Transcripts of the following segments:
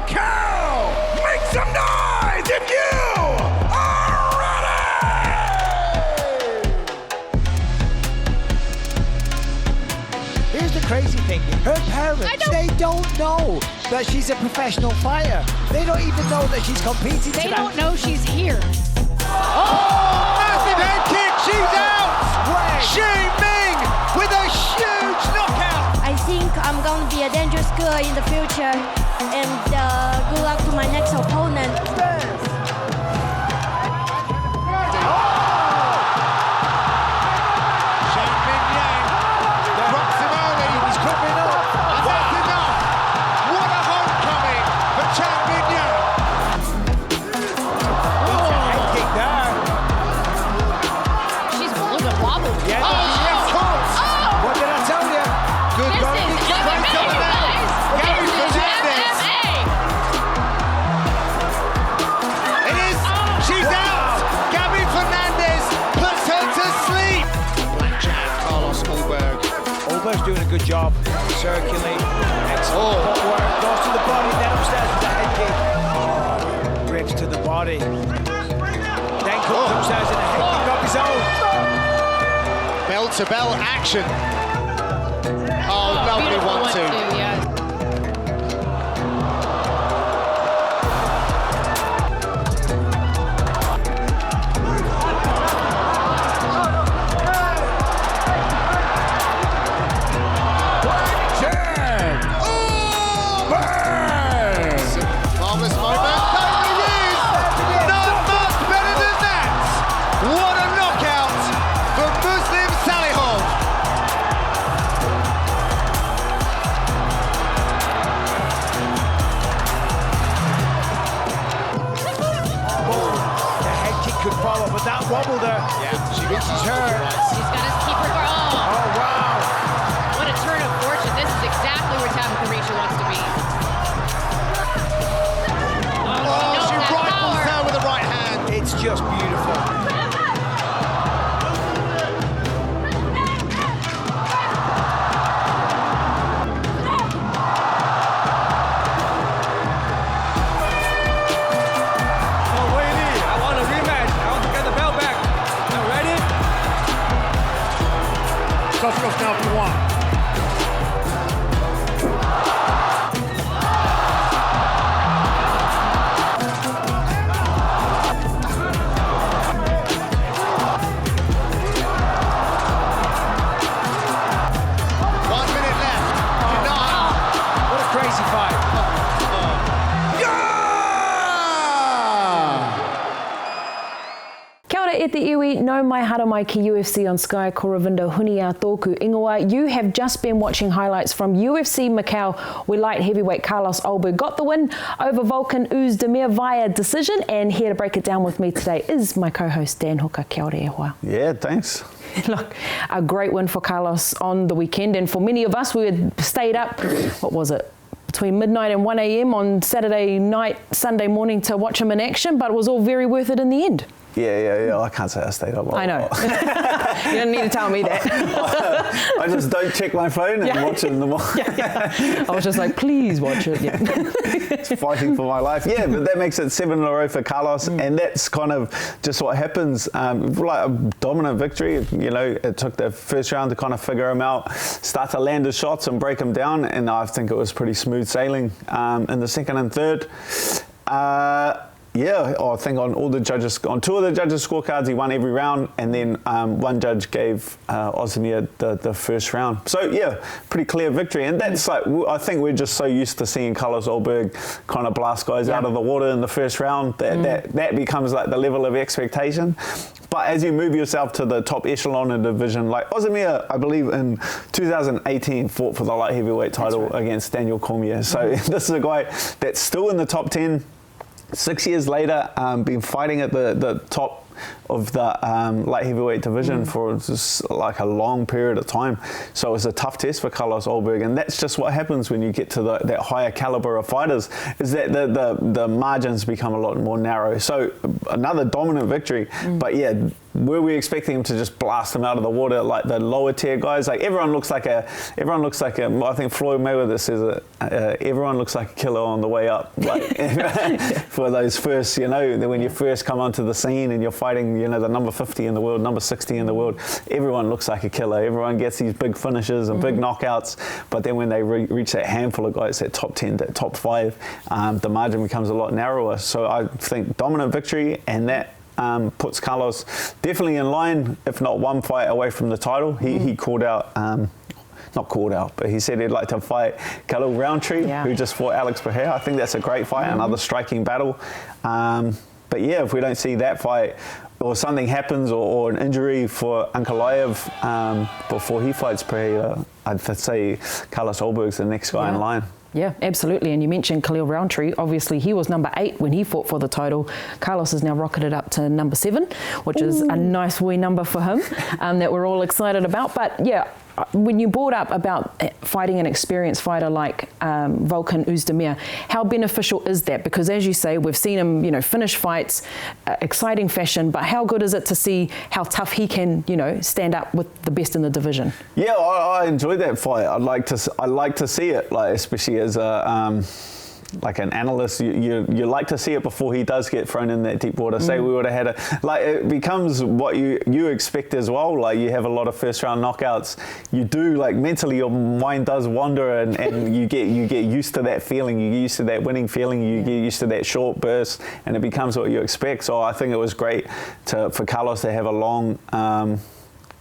Macau! Make some noise if you are ready! Here's the crazy thing. Her parents, they don't know that she's a professional fighter. They don't even know that she's competing They tonight. don't know she's here. Oh! Massive head kick! She's out! Xi Ming with a huge knockout! I think I'm going to be a dangerous girl in the future, and good luck to my next opponent. Ulberg's doing a good job. Circulating. Excellent footwork. Goes to the body, then upstairs with the head kick. Rips to the body. Then comes upstairs and a head kick of his own. Bell to bell action. Oh, lovely 1-2. Yeah. But that wobbled her. Yeah, she reaches her. She's got to keep her girl. Oh, wow. What a turn of fortune. This is exactly where Tabitha Risha wants to be. Oh, she rifles her with the right hand. It's just beautiful. Let's now if you want. What a crazy fight. Kia ora e te iwi, no mai hara mai ki UFC on Sky, ko Ravinda Hunia tōku ingoa. You have just been watching highlights from UFC Macau, where light heavyweight Carlos Ulberg got the win over Volkan Oezdemir via decision, and here to break it down with me today is my co-host Dan Hooker. Kia ora e hoa. Yeah, thanks. Look, a great win for Carlos on the weekend, and for many of us, we had stayed up, what was it, between midnight and 1 a.m. on Saturday night, Sunday morning to watch him in action, but it was all very worth it in the end. Yeah. I can't say I stayed up. I know. You don't need to tell me that. I just don't check my phone and watch it in the morning. I was just like, please watch it. Yeah. It's fighting for my life. Yeah, but that makes it 7 in a row for Carlos, and that's kind of just what happens. Like a dominant victory. You know, it took the first round to kind of figure him out, start to land his shots and break him down, and I think it was pretty smooth sailing in the second and third. Yeah, I think on two of the judges' scorecards, he won every round, and then one judge gave Oezdemir the first round. So yeah, pretty clear victory, and that's like, I think we're just so used to seeing Carlos Ulberg kind of blast guys out of the water in the first round that becomes like the level of expectation. But as you move yourself to the top echelon of the division, like Oezdemir, I believe in 2018 fought for the light heavyweight title against Daniel Cormier. So this is a guy that's still in the top 10. 6 years later, been fighting at the top of the light heavyweight division for just like a long period of time. So it was a tough test for Carlos Ulberg, and that's just what happens when you get to that higher caliber of fighters, is that the margins become a lot more narrow. So another dominant victory, but yeah, were we expecting him to just blast them out of the water like the lower tier guys? Like everyone looks like a. I think Floyd Mayweather says it. Everyone looks like a killer on the way up. Like for those first, when you first come onto the scene and you're fighting, the number 50 in the world, number 60 in the world. Everyone looks like a killer. Everyone gets these big finishes and big knockouts. But then when they reach that handful of guys, that top 10, that top 5, the margin becomes a lot narrower. So I think dominant victory, and that puts Carlos definitely in line, if not one fight away from the title. He called out, not called out, but he said he'd like to fight Khalil Roundtree, who just fought Alex Pereira. I think that's a great fight, another striking battle. But yeah, if we don't see that fight, or something happens, or an injury for Ankalaev before he fights Pereira, I'd say Carlos Ulberg's the next guy in line. Yeah, absolutely. And you mentioned Khalil Roundtree. Obviously, he was number 8 when he fought for the title. Carlos has now rocketed up to number 7, which is a nice wee number for him that we're all excited about. But yeah, when you brought up about fighting an experienced fighter like Volkan Oezdemir, how beneficial is that? Because as you say, we've seen him, finish fights, exciting fashion, but how good is it to see how tough he can, stand up with the best in the division? Yeah, I enjoyed that fight. I like to see it, like especially as a like an analyst, you like to see it before he does get thrown in that deep water. Say we would have had it becomes what you expect as well. Like you have a lot of first round knockouts. You do, like, mentally your mind does wander, and you get used to that feeling. You get used to that winning feeling. You get used to that short burst, and it becomes what you expect. So I think it was great for Carlos to have a long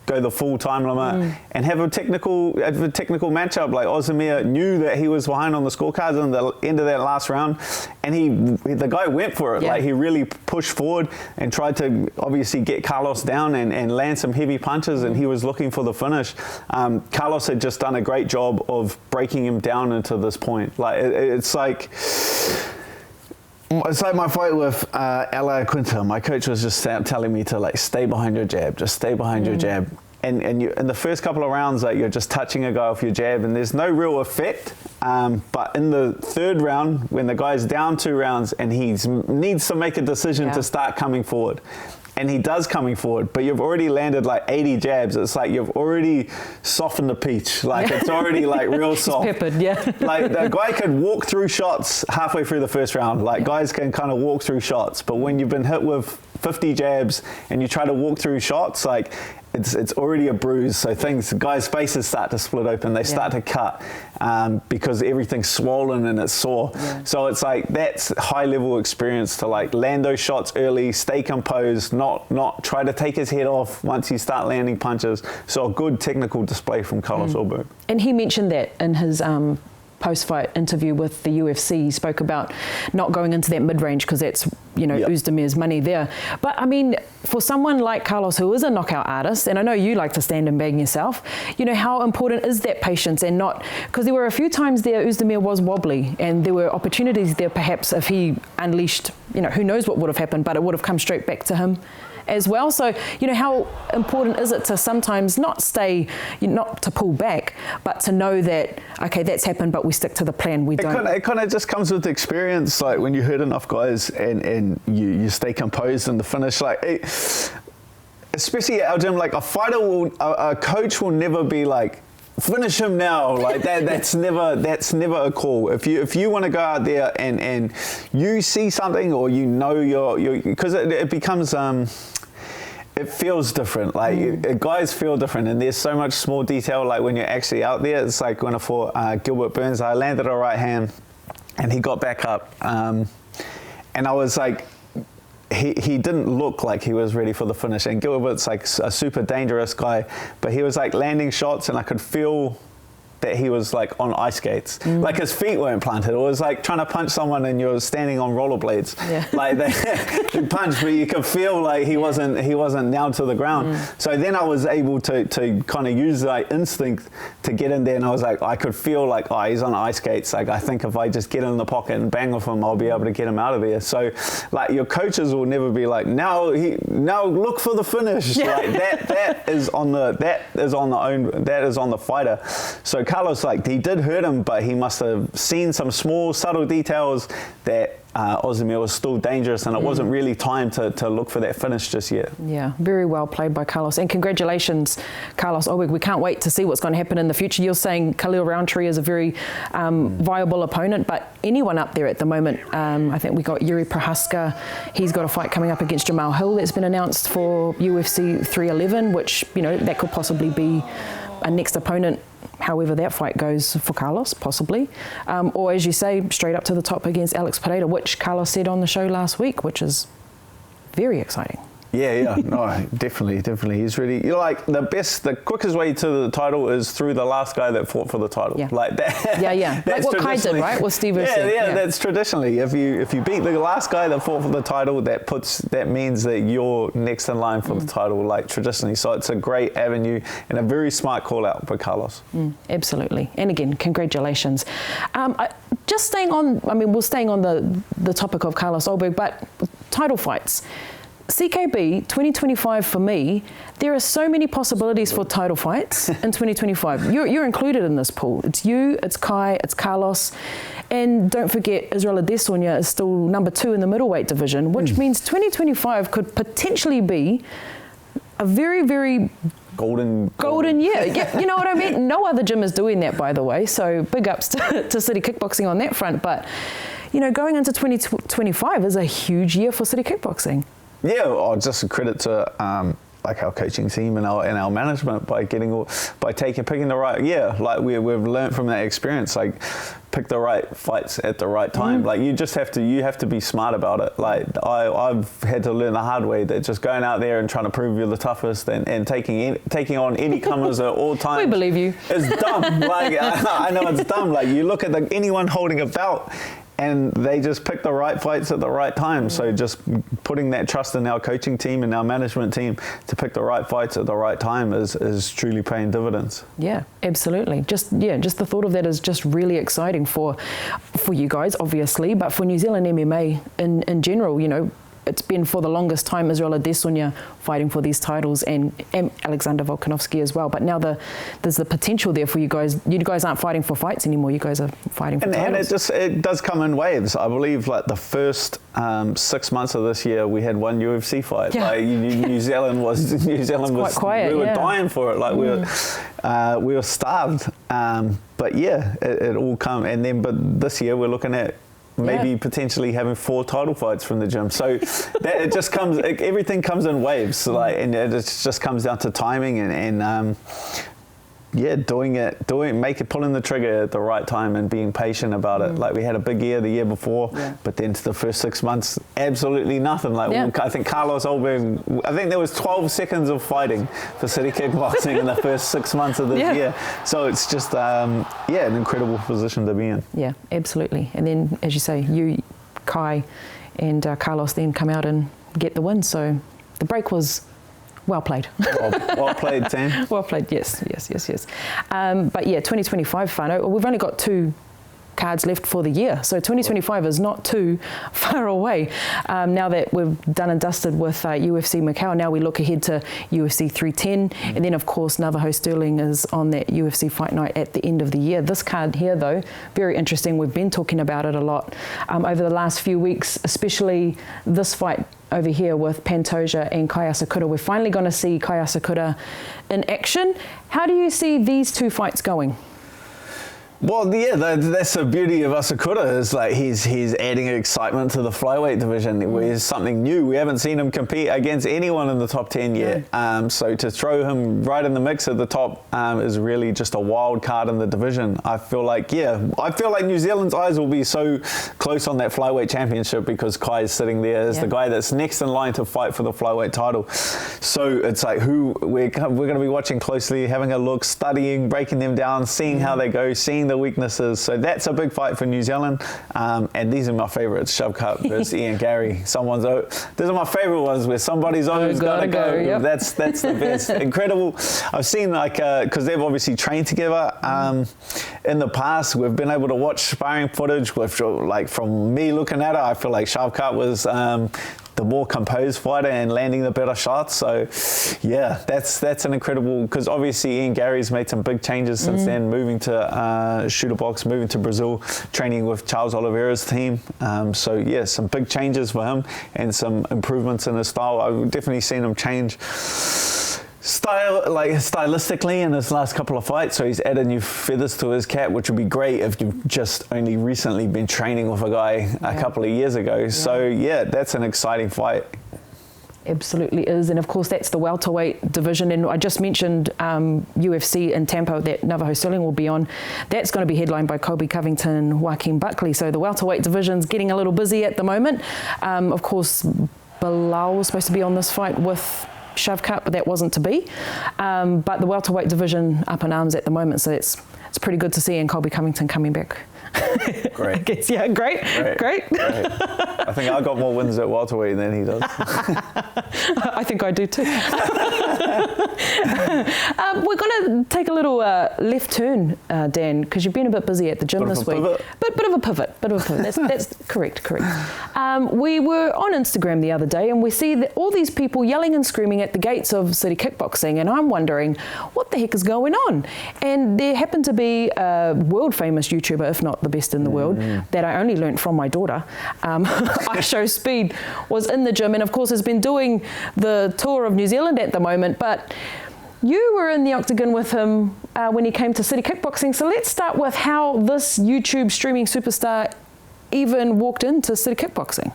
go the full time limit and have a technical matchup. Like Oezdemir knew that he was behind on the scorecards in the end of that last round, and the guy went for it. Like he really pushed forward and tried to obviously get Carlos down and land some heavy punches, and he was looking for the finish. Carlos had just done a great job of breaking him down into this point. Like it's like my fight with Ella Quinta. My coach was just telling me to stay behind your jab, just stay behind your jab. And you, in the first couple of rounds, you're just touching a guy off your jab, and there's no real effect. But in the third round, when the guy's down 2 rounds and he needs to make a decision to start coming forward, and he does coming forward, but you've already landed 80 jabs. It's like you've already softened the peach. It's already real soft. It's peppered, yeah. The guy could walk through shots halfway through the first round. Guys can kind of walk through shots, but when you've been hit with 50 jabs and you try to walk through shots, it's already a bruise. So guys' faces start to split open. They start to cut because everything's swollen and it's sore. So it's that's high level experience to land those shots early, stay composed, not try to take his head off once you start landing punches. So a good technical display from Carlos Ulberg. And he mentioned that in his post-fight interview with the UFC. He spoke about not going into that mid-range because that's, Oezdemir's money there. But I mean, for someone like Carlos, who is a knockout artist, and I know you like to stand and bang yourself, how important is that patience and not, because there were a few times there Oezdemir was wobbly and there were opportunities there perhaps if he unleashed, who knows what would have happened, but it would have come straight back to him as well. So, how important is it to sometimes not to pull back, but to know that, okay, that's happened, but we stick to the plan, we don't. It kind of just comes with experience, when you hurt enough guys and you stay composed in the finish, especially at our gym, a coach will never be finish him now, that's never a call. If you want to go out there and you see something, or you're because it becomes it feels different. Guys feel different, and there's so much small detail. When you're actually out there, it's when I fought Gilbert Burns, I landed a right hand, and he got back up, and I was he didn't look like he was ready for the finish. And Gilbert's a super dangerous guy, but he was landing shots, and I could feel that he was on ice skates. His feet weren't planted. It was trying to punch someone and you're standing on rollerblades. They punch, but you could feel he wasn't down to the ground. So then I was able to kind of use instinct to get in there, and I was I could feel he's on ice skates. I think if I just get in the pocket and bang with him, I'll be able to get him out of there. So your coaches will never be now look for the finish. That is on the fighter. So Carlos, like, he did hurt him, but he must have seen some small, subtle details that Ozdemir was still dangerous, and it wasn't really time to look for that finish just yet. Yeah, very well played by Carlos. And congratulations, Carlos Ulberg. We can't wait to see what's going to happen in the future. You're saying Khalil Roundtree is a very viable opponent, but anyone up there at the moment, I think we got Yuri Prohaska. He's got a fight coming up against Jamal Hill that's been announced for UFC 311, which, you know, that could possibly be a next opponent, however that fight goes for Carlos, possibly. Or, as you say, straight up to the top against Alex Pereira, which Carlos said on the show last week, which is very exciting. Yeah, no, definitely. He's really, you're like, the quickest way to the title is through the last guy that fought for the title. Yeah. Like that. Yeah. Like what Kai did, right? What Steve said. Yeah, that's traditionally. If you beat the last guy that fought for the title, that means that you're next in line for the title, like traditionally. So it's a great avenue and a very smart call out for Carlos. Absolutely. And again, congratulations. Just staying on, we're staying on the topic of Carlos Ulberg, but title fights. CKB 2025 for me, there are so many possibilities for title fights in 2025. You're included in this pool. It's you, it's Kai, it's Carlos, and don't forget Israel Adesanya is still number 2 in the middleweight division, which means 2025 could potentially be a very, very golden year. Yeah, you know what I mean? No other gym is doing that, by the way. So big ups to City Kickboxing on that front. But, you know, going into 2025 is a huge year for City Kickboxing. Yeah, just a credit to like our coaching team and our management by picking the right. Like we've learned from that experience. Like pick the right fights at the right time. Like you have to be smart about it. Like I've had to learn the hard way that just going out there and trying to prove you're the toughest and taking on any comers at all times. We believe you. It's dumb. Like I know it's dumb. Like you look at anyone holding a belt, and they just pick the right fights at the right time. So just putting that trust in our coaching team and our management team to pick the right fights at the right time is truly paying dividends. Yeah, absolutely. Just the thought of that is just really exciting for you guys, obviously, but for New Zealand MMA in general. You know, it's been for the longest time Israel Adesanya fighting for these titles and Alexander Volkanovski as well. But now there's the potential there for you guys. You guys aren't fighting for fights anymore. You guys are fighting for titles. And it does come in waves. I believe like the first 6 months of this year we had one UFC fight. Yeah. Like New Zealand was quite quiet. We were dying for it. Like we were starved. But yeah, it all come. And then but this year we're looking at maybe potentially having 4 title fights from the gym. So that it just comes, everything comes in waves. So like, and it just comes down to timing and pulling the trigger at the right time and being patient about it. Like we had a big year the year before, but then to the first 6 months, absolutely nothing. Like I think Carlos Ulberg, I think there was 12 seconds of fighting for City Kickboxing in the first 6 months of this year. So it's just, an incredible position to be in. Yeah, absolutely. And then, as you say, you, Kai, and Carlos then come out and get the win. So the break was well played. Well played, team. Well played, yes. But yeah, 2025 fun. We've only got 2 cards left for the year, so 2025 is not too far away. Now that we've done and dusted with UFC Macau, now we look ahead to UFC 310, and then of course Navajo Sterling is on that UFC Fight Night at the end of the year. This card here, though, very interesting. We've been talking about it a lot over the last few weeks, especially this fight over here with Pantoja and Kai Asakura. We're finally going to see Kai Asakura in action. How do you see these 2 fights going? Well, yeah, that's the beauty of Asakura is like he's adding excitement to the flyweight division. It's something new. We haven't seen him compete against anyone in the top 10 yet. So to throw him right in the mix at the top is really just a wild card in the division. I feel like New Zealand's eyes will be so close on that flyweight championship because Kai is sitting there as the guy that's next in line to fight for the flyweight title. So it's like who we're going to be watching closely, having a look, studying, breaking them down, seeing how they go, seeing the weaknesses. So that's a big fight for New Zealand. And these are my favorites. Shovkat versus Ian Gary. These are my favorite ones where somebody's always got to go. Yep. That's the best. Incredible. I've seen because they've obviously trained together in the past. We've been able to watch sparring footage with from me looking at it. I feel like Shovkat was the more composed fighter and landing the better shots. So, yeah, that's an incredible, because obviously Ian Gary's made some big changes since then, moving to shooter box, moving to Brazil, training with Charles Oliveira's team. So, yeah, some big changes for him and some improvements in his style. I've definitely seen him change stylistically in his last couple of fights, so he's added new feathers to his cap, which would be great if you've just only recently been training with a guy a couple of years ago. So yeah, that's an exciting fight. Absolutely is, and of course that's the welterweight division, and I just mentioned UFC in Tampa that Navajo Sterling will be on. That's going to be headlined by Colby Covington and Joaquin Buckley, so the welterweight division's getting a little busy at the moment. Of course Bilal was supposed to be on this fight with Shavkat, but that wasn't to be. But the welterweight division up in arms at the moment, so it's pretty good to see, and Colby Covington coming back. Great. I guess, yeah, great. I think I got more wins at welterweight than he does. I think I do too. We're going to take a little left turn, Dan, because you've been a bit busy at the gym this week. Bit of a pivot. That's correct. We were on Instagram the other day, and we see that all these people yelling and screaming at the gates of City Kickboxing, and I'm wondering what the heck is going on. And there happened to be a world famous YouTuber, if not the best in the world, that I only learnt from my daughter. ISHOWSPEED was in the gym, and of course has been doing the tour of New Zealand at the moment, but you were in the octagon with him when he came to City Kickboxing. So let's start with how this YouTube streaming superstar even walked into City Kickboxing.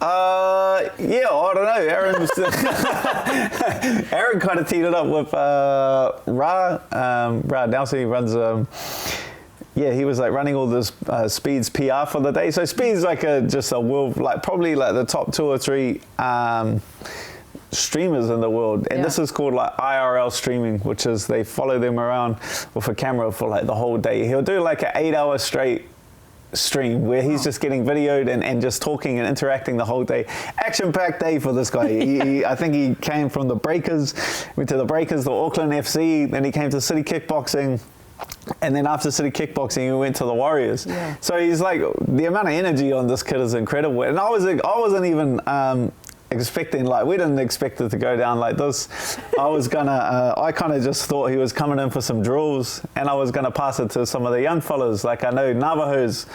Yeah, I don't know. Aaron was Aaron kind of teed it up with Ra Nelson. He runs he was like running all this Speed's PR for the day. So Speed's like just a world, like probably like the top 2 or 3 streamers in the world, and this is called like IRL streaming, which is they follow them around with a camera for like the whole day. He'll do like an 8-hour straight stream where he's just getting videoed and just talking and interacting the whole day. Action-packed day for this guy. I think he came from the Breakers, went to the Breakers, the Auckland FC, then he came to City Kickboxing, and then after City Kickboxing he went to the Warriors. So he's like, the amount of energy on this kid is incredible, and I wasn't even expecting, like, we didn't expect it to go down like this. I kind of just thought he was coming in for some drills, and I was gonna pass it to some of the young fellas. Like, I know Navajo's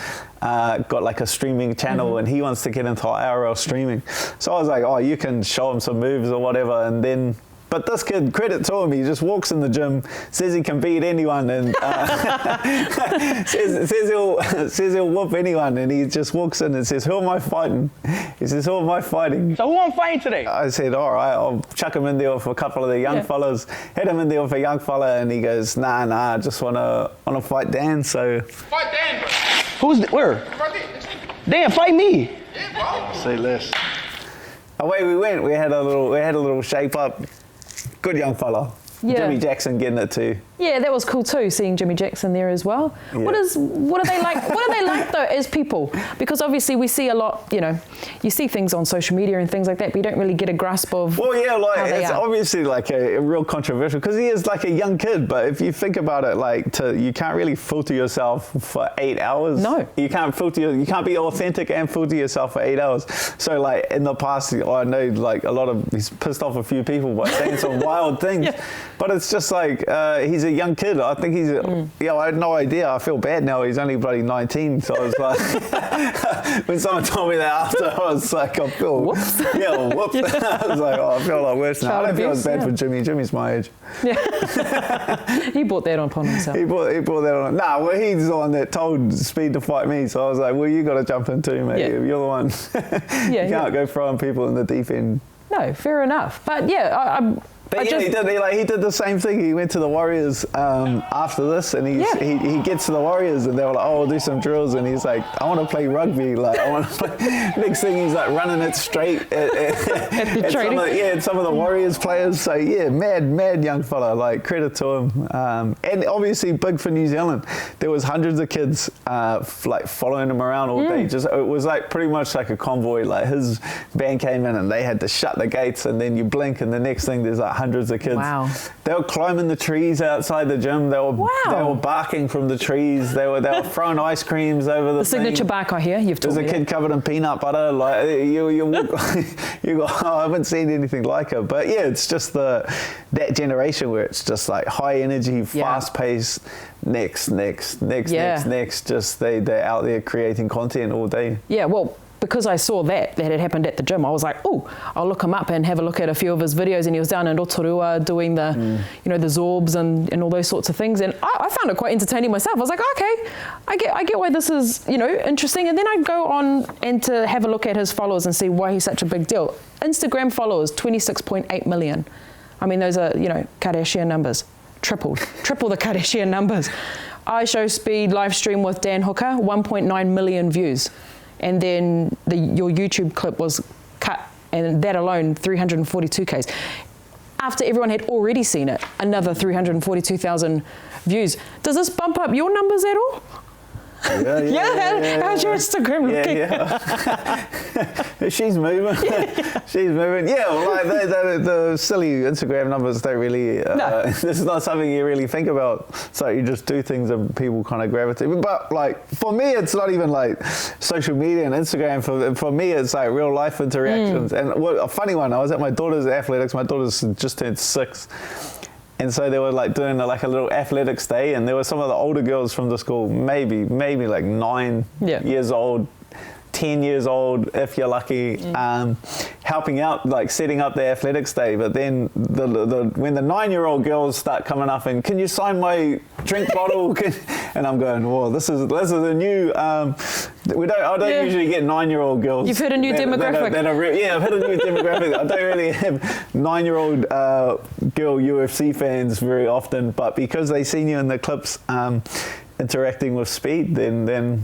got like a streaming channel, and he wants to get into IRL streaming, so I was like, oh, you can show him some moves or whatever. And then, but this kid, credit to him, he just walks in the gym, says he can beat anyone, and says he'll whoop anyone, and he just walks in and says, who am I fighting? He says, who am I fighting? So who I'm fighting today? I said, all right, I'll chuck him in there with a couple of the young fellas, hit him in there with a young fella, and he goes, nah, I just wanna fight Dan. So Fight Dan, bro. Where? Right there. Dan, fight me. Yeah, bro. say less. Away we went. We had a little shape up. Good young fella. Jimmy Jackson getting it too. Yeah, that was cool too, seeing Jimmy Jackson there as well. Yeah. What are they like? What are they like though as people? Because obviously we see a lot, you see things on social media and things like that, but you don't really get a grasp of. Well, yeah, like how they it's are. obviously like a real controversial, because he is like a young kid. But if you think about it, like you can't really filter yourself for 8 hours. No, you can't you can't be authentic and filter yourself for 8 hours. So like in the past, I know like he's pissed off a few people by saying some wild things. Yeah. But it's just like he's a young kid. I think he's I had no idea. I feel bad now. He's only bloody 19. So I was like, when someone told me that after, I was like, I feel whoops. Yeah, whoops. I was like, oh, I feel like worse now. I don't feel as bad for Jimmy. Jimmy's my age. Yeah. He brought that upon himself. He brought that on. Nah, well, he's the one that told Speed to fight me. So I was like, well, you got to jump in too, mate. Yeah. You're the one. You can't go throwing people in the deep end. No, fair enough. But yeah, But he did the same thing. He went to the Warriors after this, and he gets to the Warriors, and they were like, "Oh, we'll do some drills," and he's like, "I want to play rugby." Like, I want to play. Next thing, he's like running it straight at some of the Warriors players. So yeah, mad young fella. Like, credit to him, and obviously big for New Zealand. There was hundreds of kids like following him around all day. Just it was like pretty much like a convoy. Like his band came in, and they had to shut the gates, and then you blink, and the next thing there's like hundreds of kids. Wow. They were climbing the trees outside the gym. They were barking from the trees. They were throwing ice creams over the signature bark, I hear. You've told me. There's a kid covered in peanut butter. Like you walk, I haven't seen anything like it. But yeah, it's just that generation where it's just like high energy, fast paced. Next. Just they're out there creating content all day. Yeah, well, because I saw that had happened at the gym, I was like, oh, I'll look him up and have a look at a few of his videos. And he was down in Rotorua doing the, the zorbs and all those sorts of things. And I found it quite entertaining myself. I was like, okay, I get why this is, interesting. And then I go on and to have a look at his followers and see why he's such a big deal. Instagram followers, 26.8 million. I mean, those are, Kardashian numbers. Triple the Kardashian numbers. ISHOWSPEED live stream with Dan Hooker, 1.9 million views. And then your YouTube clip was cut, and that alone, 342Ks. After everyone had already seen it, another 342,000 views. Does this bump up your numbers at all? Yeah. How's your Instagram looking? Yeah. She's moving. She's moving. Yeah, well, like the silly Instagram numbers don't really. This is not something you really think about. So you just do things and people kind of gravitate. But like for me, it's not even like social media and Instagram. For me, it's like real life interactions. And a funny one. I was at my daughter's athletics. My daughter's just turned 6. And so they were like doing like a little athletics day, and there were some of the older girls from the school, maybe like 9 years old, 10 years old, if you're lucky, helping out, like setting up the athletics day. But then when the 9-year-old girls start coming up and, can you sign my drink bottle? And I'm going, whoa, this is a new. I don't usually get 9-year-old girls. You've heard a new demographic. I've heard a new demographic. I don't really have 9-year-old girl UFC fans very often, but because they seen you in the clips interacting with Speed, then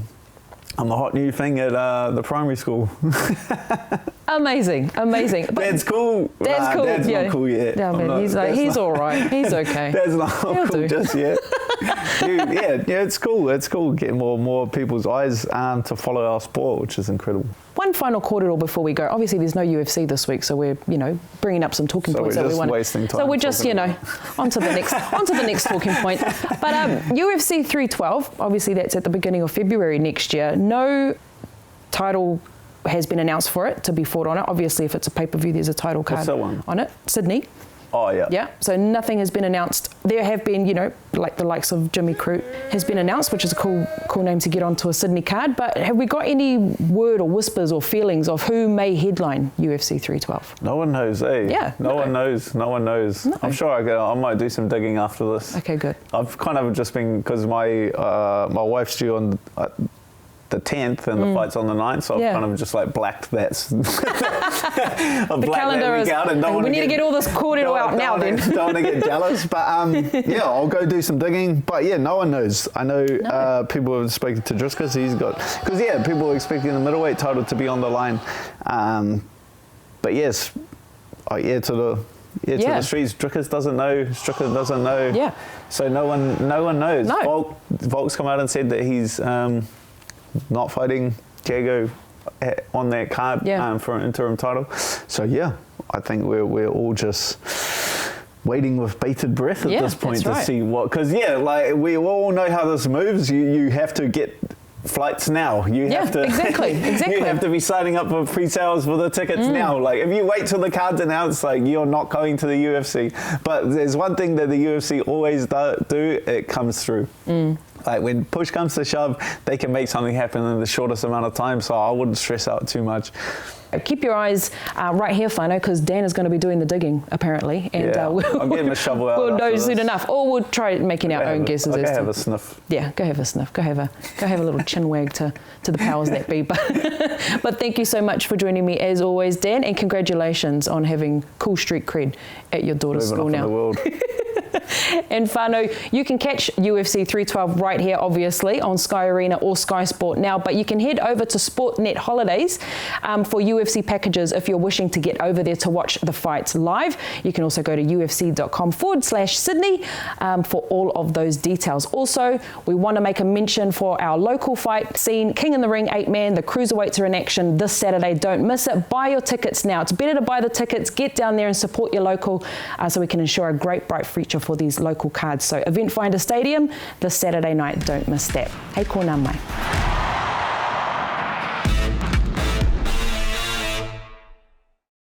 I'm the hot new thing at the primary school. Amazing. But Dad's cool. Dad's cool. Dad's not cool yet. Yeah, man, he's all right. He's okay. Dad's not cool just yet. It's cool. It's cool getting more people's eyes to follow our sport, which is incredible. One final corridor before we go. Obviously, there's no UFC this week, so we're bringing up some talking points that we want. Wasting time. So we're just on to the next talking point. But UFC 312, obviously that's at the beginning of February next year. No title has been announced for it to be fought on it. Obviously, if it's a pay-per-view, there's a title card on it. Sydney. Oh, yeah. Yeah, so nothing has been announced. There have been, like the likes of Jimmy Crute has been announced, which is a cool name to get onto a Sydney card. But have we got any word or whispers or feelings of who may headline UFC 312? No one knows, eh? Yeah. No one knows. No. I'm sure I might do some digging after this. Okay, good. I've kind of just been, because my wife's due on the 10th and the fight's on the 9th, so I've kind of just like blacked that. The calendar is. Out and we need to get all this corridor out now. Then don't want to get jealous, but I'll go do some digging. But yeah, no one knows. I know people have spoken to Driscoll, so he's got, because people are expecting the middleweight title to be on the line. But yes, to the streets. Strickers doesn't know. Yeah. So no one knows. No. Volk's come out and said that he's not fighting Diego on that card for an interim title. So I think we're all just waiting with bated breath at this point to see what, because we all know how this moves. You have to get flights now. You have to exactly. You have to be signing up for pre-sales for the tickets now. Like if you wait till the card's announced, like you're not going to the UFC. But there's one thing that the UFC always do, it comes through. Like when push comes to shove, they can make something happen in the shortest amount of time. So I wouldn't stress out too much. Keep your eyes right here, Whānau, because Dan is going to be doing the digging, apparently. And I'm getting a shovel out. We'll know soon enough. Or we'll try making our own guesses. Go have a sniff. Yeah, go have a sniff. Go have a little chin wag to the powers that be. But thank you so much for joining me, as always, Dan, and congratulations on having cool street cred at your daughter's school now. Moving up in the world. And whānau, you can catch UFC 312 right here, obviously, on Sky Arena or Sky Sport now, but you can head over to Sportnet Holidays for UFC packages if you're wishing to get over there to watch the fights live. You can also go to ufc.com/Sydney for all of those details. Also, we want to make a mention for our local fight scene, King in the Ring 8-man, the cruiserweights are in action this Saturday. Don't miss it. Buy your tickets now. It's better to buy the tickets, get down there and support your local so we can ensure a great, bright future for these local cards. So Event Finder Stadium this Saturday night. Don't miss that. Hei kōna mai.